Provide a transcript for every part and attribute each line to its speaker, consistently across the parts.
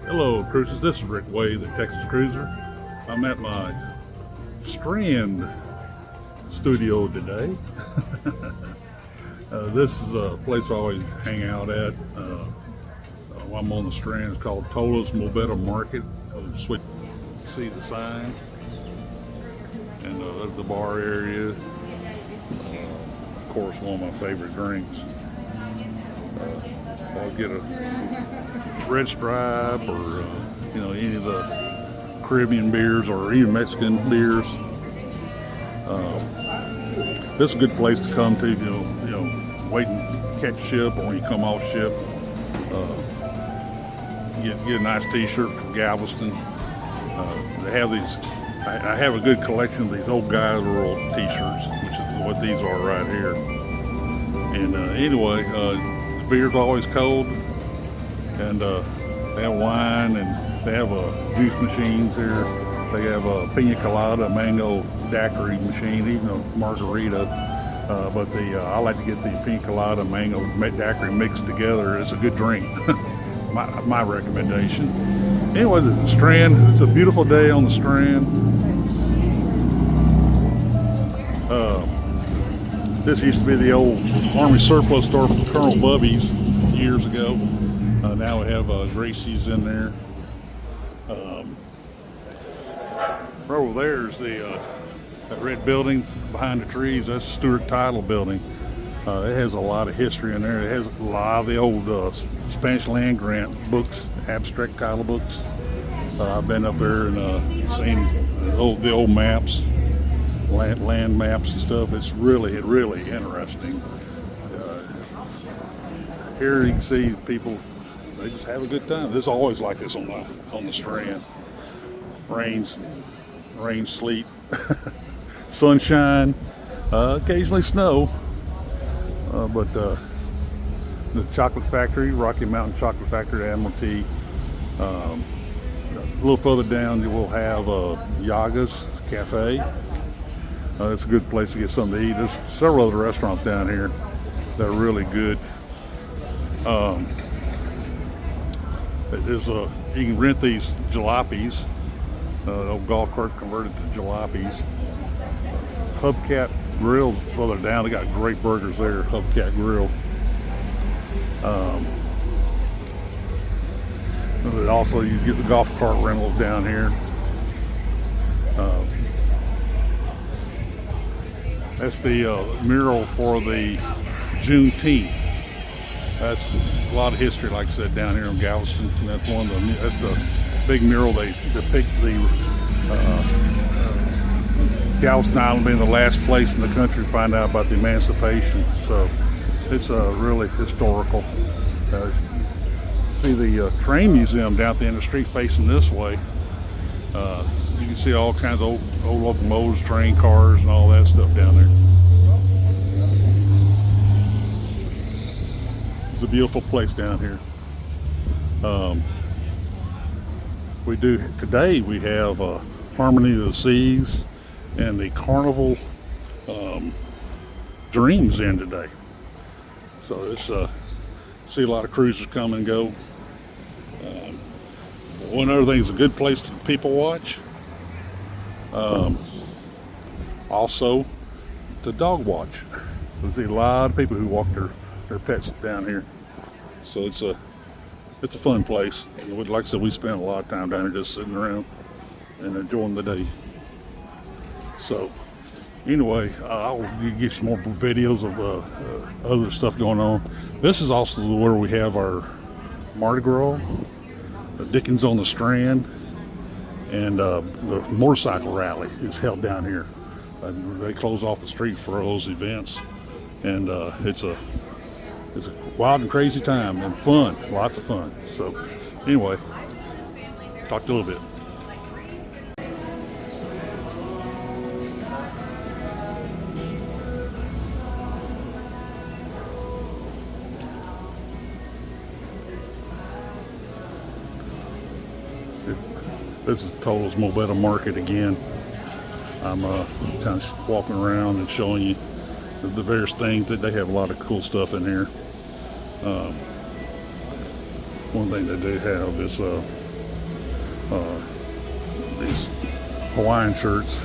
Speaker 1: Hello cruisers, this is Rick Wade, the Texas Cruiser. I'm at my Strand studio today. This is a place I always hang out at while I'm on the Strand. It's called Tola's Bettah Market. You see the sign, and there's the bar area. Of course, one of my favorite drinks. I'll get a Red Stripe or any of the Caribbean beers or even Mexican beers. This is a good place to come to. Waiting to catch a ship, or when you come off ship, get a nice T-shirt from Galveston. They have these. I have a good collection of these old guys world T-shirts, which is what these are right here. And anyway, the beer's always cold, and they have wine, and they have juice machines here. They have a pina colada, mango daiquiri machine, even a margarita. But I like to get the pina colada, mango daiquiri mixed together. It's a good drink. my recommendation. Anyway, the Strand. It's a beautiful day on the Strand. This used to be the old Army surplus store from Colonel Bubby's years ago. Now we have Gracie's in there. Right over there is that red building behind the trees. That's the Stewart Title building. It has a lot of history in there. It has a lot of the old Spanish land grant books, abstract title books. I've been up there and seen the old maps, land maps and stuff. It's really interesting. Here you can see people. They just have a good time. This is always like this on the Strand. Rains, sleet, sunshine, occasionally snow. But the chocolate factory, Rocky Mountain Chocolate Factory, Admiralty. A little further down, you will have Yaga's Cafe. It's a good place to get something to eat. There's several other restaurants down here that are really good. You can rent these jalopies. Old golf cart converted to jalopies. Hubcap Grill's further down. They got great burgers there. Hubcap Grill. And also, you get the golf cart rentals down here. That's the mural for the Juneteenth. That's a lot of history, like I said, down here in Galveston. And that's the big mural. They depict the Galveston Island being the last place in the country to find out about the emancipation. So it's really historical. See the train museum down at the end of the street facing this way. You can see all kinds of old locomotives, train cars, and all that stuff down there. It's a beautiful place down here. Today we have Harmony of the Seas and the Carnival Dreams in today. So it's see a lot of cruisers come and go. One other thing is a good place to people watch. Also to dog watch. We see a lot of people who walk their pets down here. So it's a fun place. Like I said, we spend a lot of time down here just sitting around and enjoying the day. So anyway, I'll get some more videos of other stuff going on. This is also where we have our Mardi Gras, the Dickens on the Strand, and the motorcycle rally is held down here. They close off the street for those events, and it's a wild and crazy time and fun, lots of fun. So anyway, talk to you a little bit. This is Tola's Bettah Market again. I'm kind of walking around and showing you the various things that they have. A lot of cool stuff in here. One thing they do have is these Hawaiian shirts,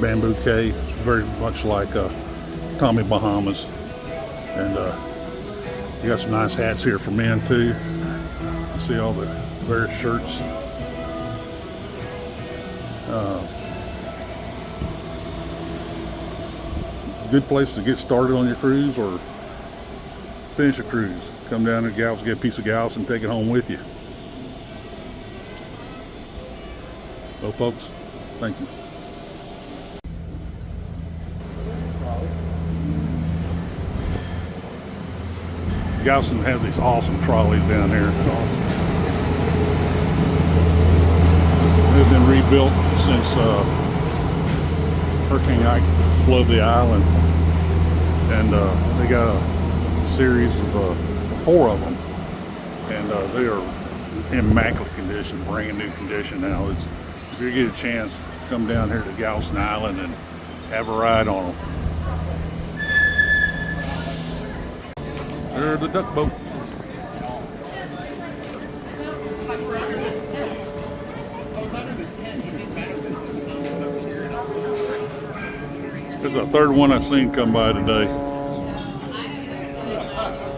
Speaker 1: Bamboo K, very much like Tommy Bahamas. And you got some nice hats here for men too. You see all the various shirts. Good place to get started on your cruise or finish a cruise. Come down to Galveston, get a piece of Galveston, take it home with you. Well, folks, thank you. Galveston has these awesome trolleys down here. They've been rebuilt since Hurricane Ike flooded the island, and they got a series of 4 of them, and they are in immaculate condition, brand new condition now. If you get a chance, come down here to Galveston Island and have a ride on them. They're the duck boat. There's a third one I've seen come by today.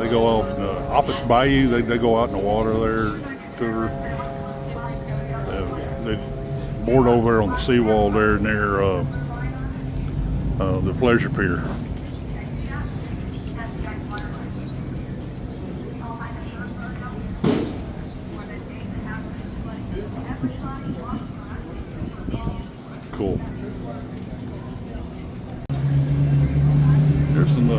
Speaker 1: They go off its bayou. They go out in the water there, tour. They board over there on the seawall there near the pleasure pier. Cool. There's some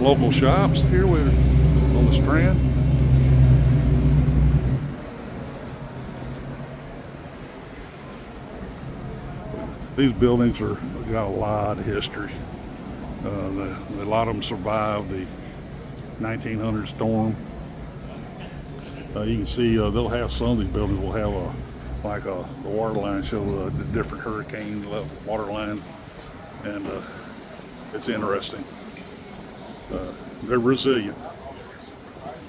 Speaker 1: local shops here on the Strand. These buildings got a lot of history. A lot of them survived the 1900 storm. You can see they'll have some of these buildings will have the water line show the different hurricane water line, and it's interesting. They're resilient.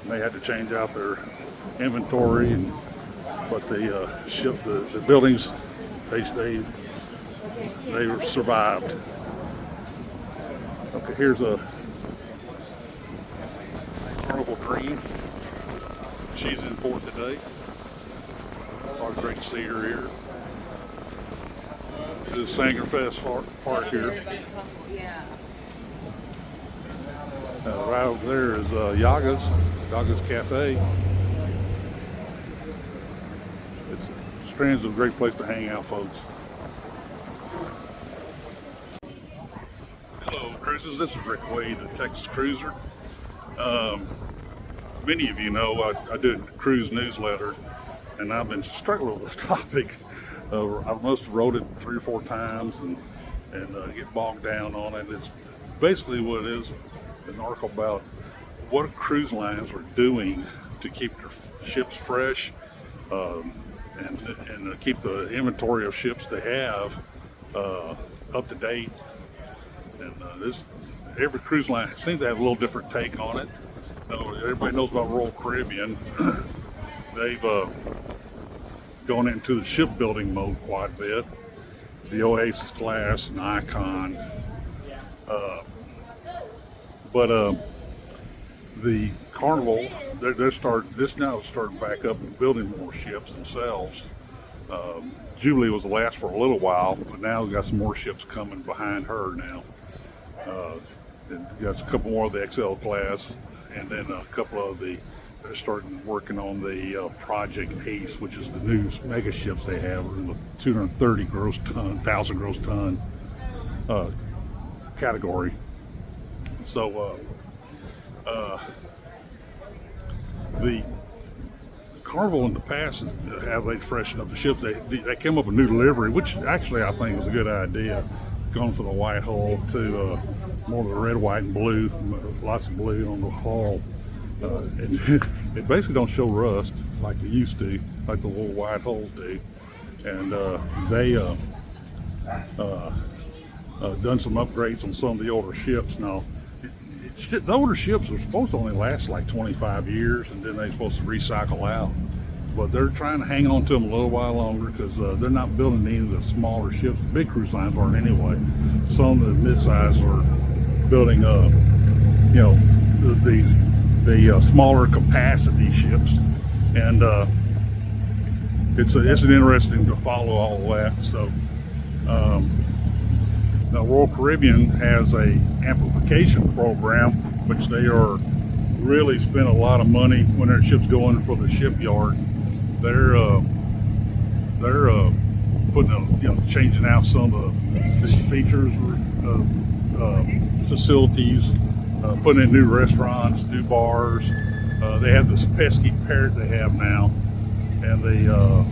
Speaker 1: They had to change out their inventory, but the buildings they survived. Okay, here's a Carnival Dream. She's in port today. Oh, great to see her here. This is Sangerfest Park here. Right over there is Yaga's Cafe. Strand's a great place to hang out, folks. Hello, cruisers. This is Rick Wade, the Texas Cruiser. Many of you know I do a cruise newsletter, and I've been struggling with this topic. I must have wrote it 3 or 4 times and get bogged down on it. It's basically what it is, an article about what cruise lines are doing to keep their ships fresh and keep the inventory of ships they have up to date. And every cruise line seems to have a little different take on it. Everybody knows about Royal Caribbean. They've gone into the shipbuilding mode quite a bit. The Oasis class and Icon. But the Carnival, they're starting back up and building more ships themselves. Jubilee was the last for a little while, but now we've got some more ships coming behind her now. And got a couple more of the XL class, and then a couple of they're starting working on the Project Ace, which is the new mega ships they have in the 230 gross ton, 1,000 gross ton category. So the Carnival in the past, how they freshened up the ships, they came up with a new livery, which actually I think was a good idea, going from the white hull to more of the red, white, and blue, lots of blue on the hull. It basically don't show rust like they used to, like the little white hulls do. And they done some upgrades on some of the older ships. Now, the older ships are supposed to only last like 25 years, and then they're supposed to recycle out. but they're trying to hang on to them a little while longer because they're not building any of the smaller ships. The big cruise lines aren't anyway. Some of the mid-size are building, you know, the smaller capacity ships, and it's an interesting to follow all of that. So now Royal Caribbean has a amplification program, which they are really spend a lot of money when their ships go in for the shipyard. They're putting changing out some of the features, facilities, putting in new restaurants, new bars. They have this pesky parrot they have now, and the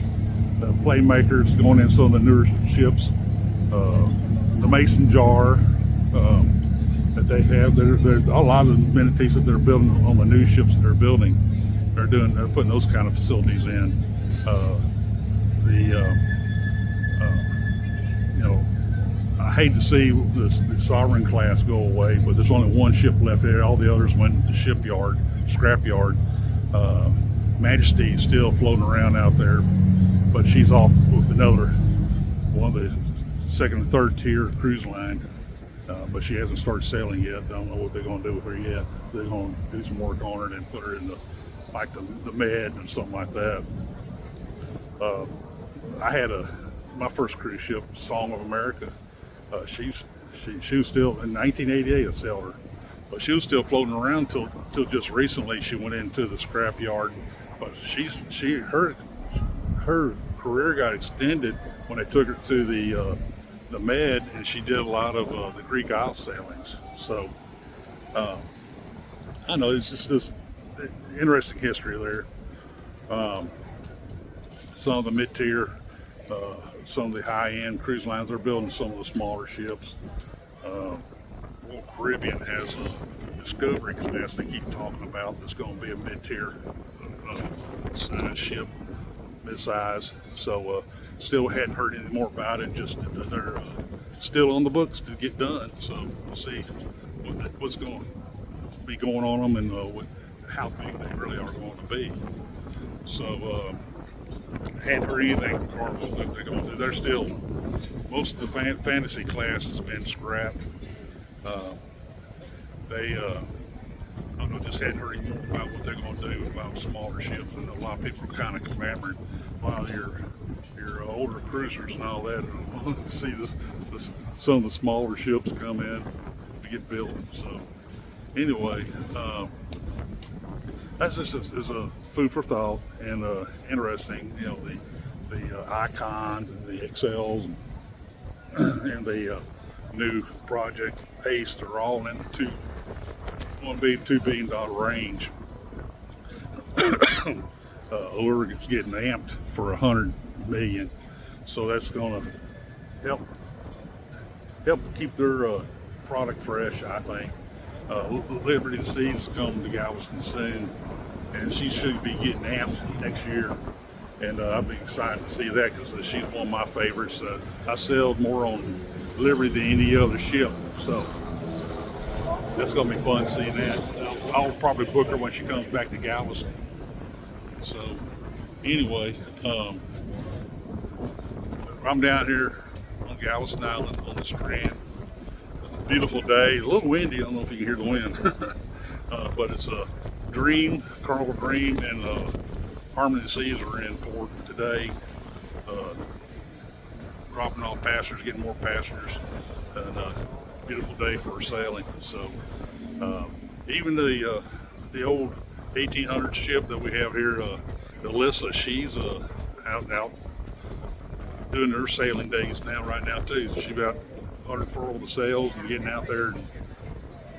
Speaker 1: playmakers going in some of the newer ships. The mason jar that they have. They're a lot of the amenities that they're building on the new ships that they're building. They're putting those kind of facilities in. I hate to see the Sovereign class go away, but there's only one ship left there. All the others went to the shipyard, scrapyard. Majesty is still floating around out there, but she's off with another one of the second and third tier cruise line, but she hasn't started sailing yet. I don't know what they're going to do with her yet. They're going to do some work on her and put her in the med and something like that. I had my first cruise ship, Song of America. She was still in 1988. I sailed her, but she was still floating around till just recently. She went into the scrap yard, but her career got extended when they took her to the med, and she did a lot of the Greek Isle sailings. So I know it's just this interesting history there. Some of the mid-tier, some of the high-end cruise lines are building some of the smaller ships. Royal Caribbean has a Discovery class they keep talking about that's going to be a mid-tier size ship, mid-size. So still hadn't heard any more about it. Just they're still on the books to get done. So we'll see what's going to be going on them and how big they really are going to be. So hadn't heard anything from Carnival that they're going to do. They're still, most of the fantasy class has been scrapped. They I don't know, just hadn't heard any more about what they're going to do about smaller ships. And a lot of people are kind of clamoring while your older cruisers and all that see some of the smaller ships come in to get built. So anyway, that's just is a food for thought and interesting. You know, the icons and the XLs and the new project Ace. They're all in the $2 billion range. Oregon's getting amped for $100 million, so that's going to help keep their product fresh. I think Liberty of the Seas is coming to Galveston soon, and she should be getting amped next year. And I'll be excited to see that because she's one of my favorites. I sailed more on Liberty than any other ship, so that's going to be fun seeing that. I'll probably book her when she comes back to Galveston. So anyway, I'm down here on Galveston Island on the Strand. Beautiful day, a little windy. I don't know if you can hear the wind, but it's a Dream, Carnival Dream, and Harmony Seas are in port today, dropping off passengers, getting more passengers, and beautiful day for sailing. So even the old 1800 ship that we have here, Alyssa, she's out doing her sailing days right now too. So she's about unfurled the sails and getting out there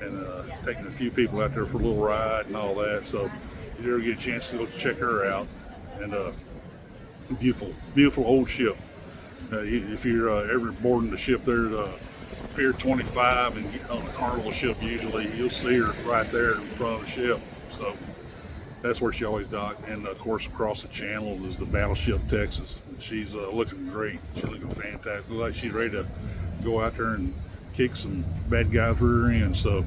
Speaker 1: and taking a few people out there for a little ride and all that. So if you ever get a chance to go check her out, and beautiful old ship. If you're ever boarding the ship there at Pier 25 and get on a Carnival ship, usually you'll see her right there in front of the ship. So that's where she always docked. And of course, across the channel is the Battleship Texas. She's looking great. She's looking fantastic. Looks like she's ready to go out there and kick some bad guys rear end. So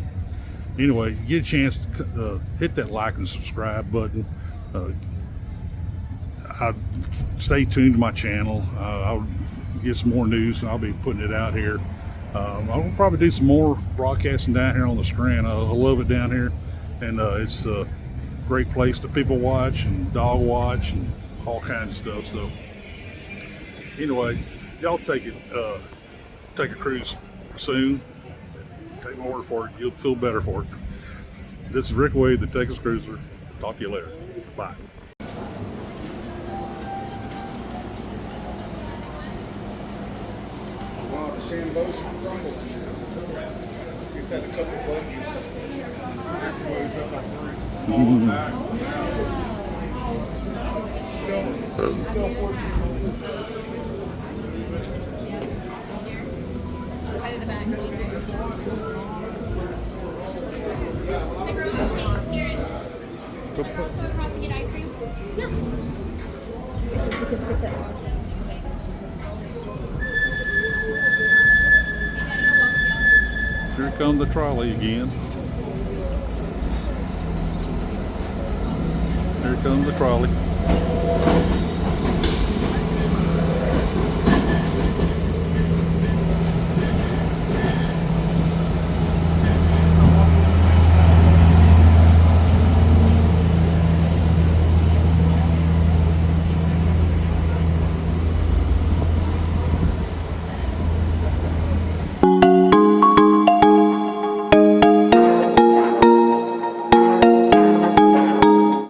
Speaker 1: anyway, get a chance to hit that like and subscribe button. stay tuned to my channel. I'll get some more news and I'll be putting it out here. I'll probably do some more broadcasting down here on the Strand. I love it down here, and it's a great place to people watch and dog watch and all kinds of stuff. So anyway, y'all take a cruise soon. Take my word for it, you'll feel better for it. This is Rick Wade, the Texas Cruiser. Talk to you later. Bye.
Speaker 2: Wow, the sand boats and crumbles. It's had a couple of places. Everybody's up by 3. All back. Still 14.
Speaker 3: Right in the back. The girls go across and get ice cream? Yeah. You can sit at
Speaker 1: Here comes the trolley again. Here comes the trolley.